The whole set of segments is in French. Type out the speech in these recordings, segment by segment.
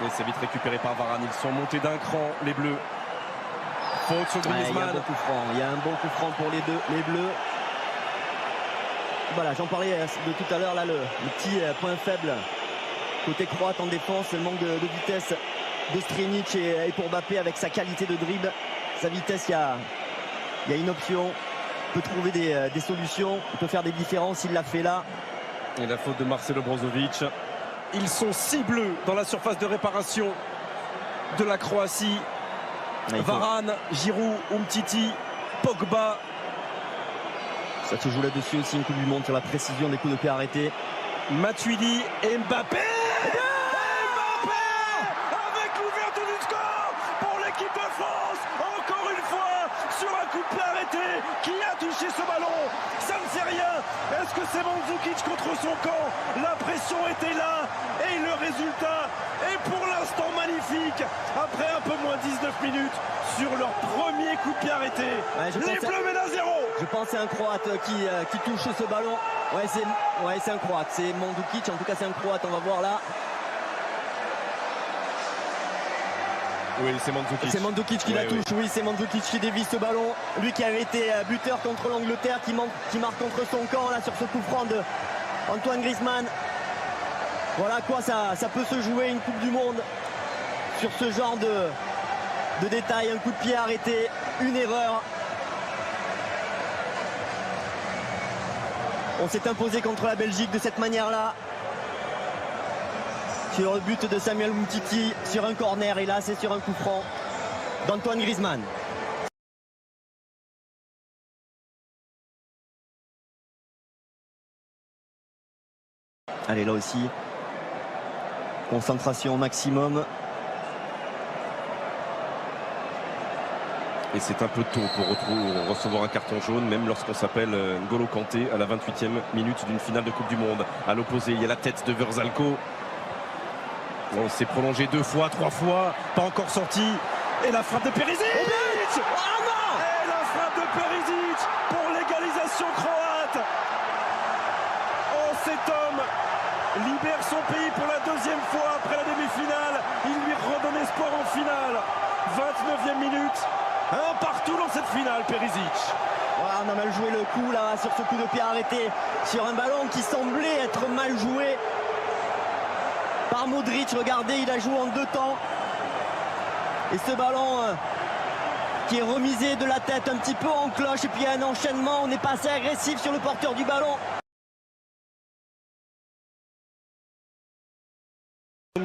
Et c'est vite récupéré par Varane. Ils sont montés d'un cran, les Bleus. Faute sur Griezmann. Il y a un bon coup franc. Il y a un bon coup franc pour les Bleus. Voilà, j'en parlais de tout à l'heure, là, le petit point faible côté croate en défense, le manque de vitesse de Strinic et pour Mbappé avec sa qualité de dribble, sa vitesse, il y a une option, il peut trouver des solutions, il peut faire des différences, il l'a fait là. Et la faute de Marcelo Brozovic. Ils sont 6 Bleus dans la surface de réparation de la Croatie. Varane, Giroud, Umtiti, Pogba. Ça se joue là-dessus aussi, une Coupe du Monde sur la précision des coups de pied arrêtés. Matuidi et Mbappé. Avec l'ouverture du score pour l'équipe de France. Encore une fois sur un coup de pied arrêté. Qui a touché ce ballon? Ça ne sait rien. Est-ce que c'est Mandzukic contre son camp? La pression était là et le résultat est pour l'instant magnifique. Après un peu moins 19 minutes sur leur premier coup de pied arrêté. Les Bleus mènent à 0. Je pense que c'est un Croate qui touche ce ballon. Ouais, c'est un Croate. C'est Mandzukic. En tout cas, c'est un Croate. On va voir là. Oui, c'est Mandzukic. C'est Mandzukic qui la touche. Oui, c'est Mandzukic qui dévie ce ballon. Lui qui avait été buteur contre l'Angleterre, qui marque contre son camp là sur ce coup franc de Antoine Griezmann. Voilà quoi ça peut se jouer une Coupe du Monde sur ce genre de détails. Un coup de pied arrêté, une erreur. On s'est imposé contre la Belgique de cette manière-là. Sur le but de Samuel Umtiti, sur un corner. Et là, c'est sur un coup franc d'Antoine Griezmann. Allez, là aussi, concentration au maximum. Et c'est un peu tôt pour recevoir un carton jaune, même lorsqu'on s'appelle N'Golo Kanté à la 28e minute d'une finale de Coupe du Monde. À l'opposé, il y a la tête de Verzalco. On s'est prolongé 2 fois, 3 fois, pas encore sorti. Et la frappe de Perisic. Oh non! Et la frappe de Perisic pour l'égalisation croate. Oh, cet homme libère son pays pour la 2e fois après la demi-finale. Il lui redonne espoir en finale. 29e minute. Un partout dans cette finale, Perisic. Voilà, on a mal joué le coup là sur ce coup de pied arrêté sur un ballon qui semblait être mal joué par Modric. Regardez, il a joué en 2 temps. Et ce ballon qui est remisé de la tête un petit peu en cloche. Et puis il y a un enchaînement. On n'est pas assez agressif sur le porteur du ballon.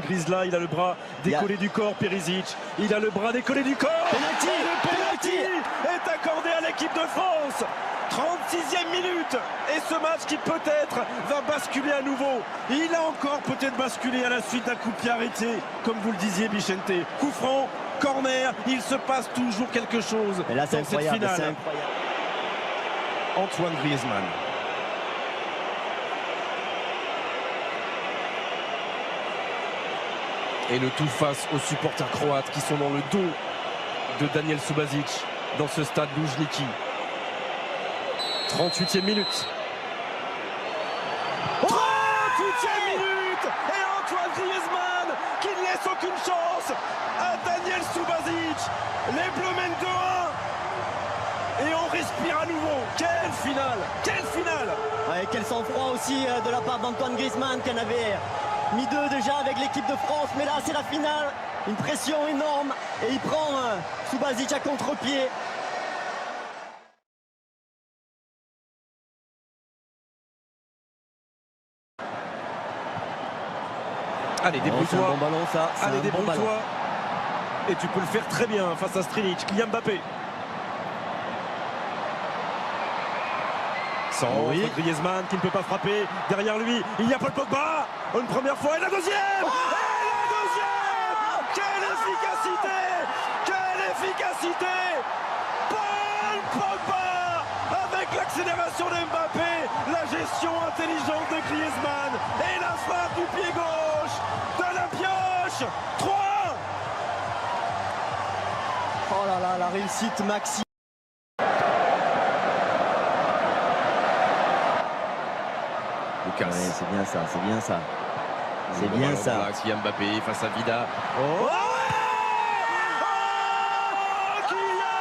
Grisla, il a le bras décollé du corps, Perisic. Il a le bras décollé du corps. Penalty, le penalty est accordé à l'équipe de France. 36e minute. Et ce match qui peut-être va basculer à nouveau. Il a encore peut-être basculé à la suite d'un coup de pied arrêté, comme vous le disiez, Vicente. Coup franc, corner, il se passe toujours quelque chose. Et là, c'est dans cette incroyable, finale. c'est incroyable. Antoine Griezmann. Et le tout face aux supporters croates qui sont dans le dos de Daniel Subasic dans ce stade Luzhniki. 38e minute. 38e minute. Et Antoine Griezmann qui ne laisse aucune chance à Daniel Subasic. Les Bleus mènent 2-1. Et on respire à nouveau. Quelle finale! Quelle finale! Ouais, quel sang-froid aussi de la part d'Antoine Griezmann qui en avait mis 2 déjà avec l'équipe de France, mais là c'est la finale, une pression énorme et il prend Subasic à contre-pied. Allez, débrouille-toi. C'est un bon ballon ça. Allez, un bon ballon. débrouille-toi. Et tu peux le faire très bien face à Strinic. Kylian Mbappé. Sans Griezmann qui ne peut pas frapper. Derrière lui, il y a Paul Pogba. Une première fois et la deuxième. Et la deuxième. Quelle efficacité. Quelle efficacité. Paul Pogba avec l'accélération de Mbappé. La gestion intelligente de Griezmann. Et la frappe du pied gauche de la pioche. 3. Oh là là, la réussite maxi. Lucas. Ouais, c'est bien ça, c'est bien ça. C'est bien ça. Voilà, Kylian Mbappé face à Vida. Oh, Kylian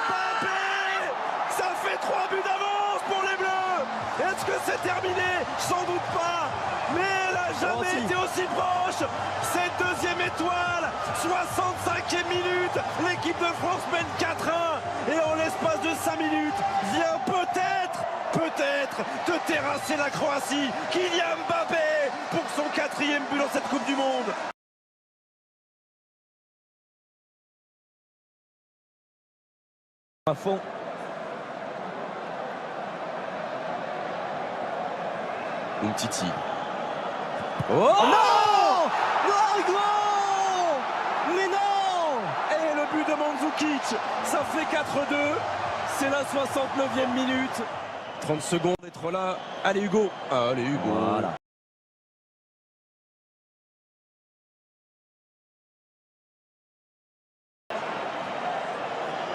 Mbappé! Ça fait 3 buts d'avance pour les Bleus. Est-ce que c'est terminé? Sans doute pas. Mais elle n'a jamais été aussi proche. Cette deuxième étoile, 65e minute. L'équipe de France mène 4-1. Et en l'espace de 5 minutes, vient peut-être de terrasser la Croatie. Kylian Mbappé pour son 4e but dans cette Coupe du Monde. à fond. Umtiti. Oh non! Margot! Mais non! Et le but de Mandzukic, ça fait 4-2. C'est la 69e minute. 30 secondes d'être là. Allez Hugo. Allez Hugo. Voilà.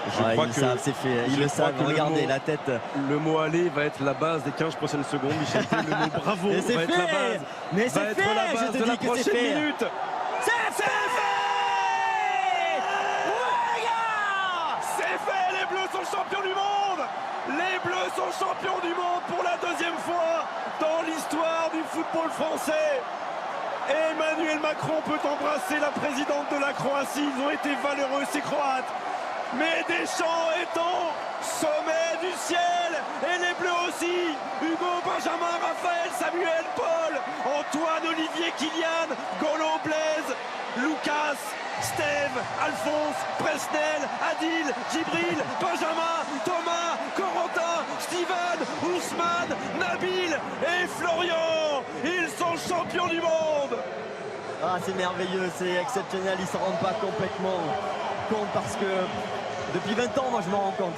Je crois ils que savent, c'est fait. Ils le savent. Regardez la tête. le mot aller va être la base des 15 prochaines secondes. Michel, le mot bravo Mais c'est va être la fait! base. Mais Va c'est être la fait! base Je de te la dis que c'est prochaine fait! minute. C'est fait! Ouais, gars! C'est fait, les Bleus sont champions du monde. Les Bleus sont champions du monde pour la 2e fois dans l'histoire du football français. Emmanuel Macron peut embrasser la présidente de la Croatie. Ils ont été valeureux, ces Croates. Mais Deschamps est au sommet du ciel. Et les Bleus aussi. Hugo, Benjamin, Raphaël, Samuel, Paul, Antoine, Olivier, Kylian, Golo, Blaise, Lucas, Steve, Alphonse, Presnel, Adil, Djibril, Benjamin, Thomas, Corentin, Steven, Ousmane, Nabil et Florian. Ils sont champions du monde. Ah, c'est merveilleux, c'est exceptionnel. Ils ne s'en rendent pas complètement compte parce que depuis 20 ans, moi, je m'en rends compte.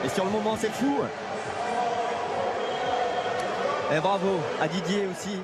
Et sur le moment, c'est fou. Et bravo à Didier aussi.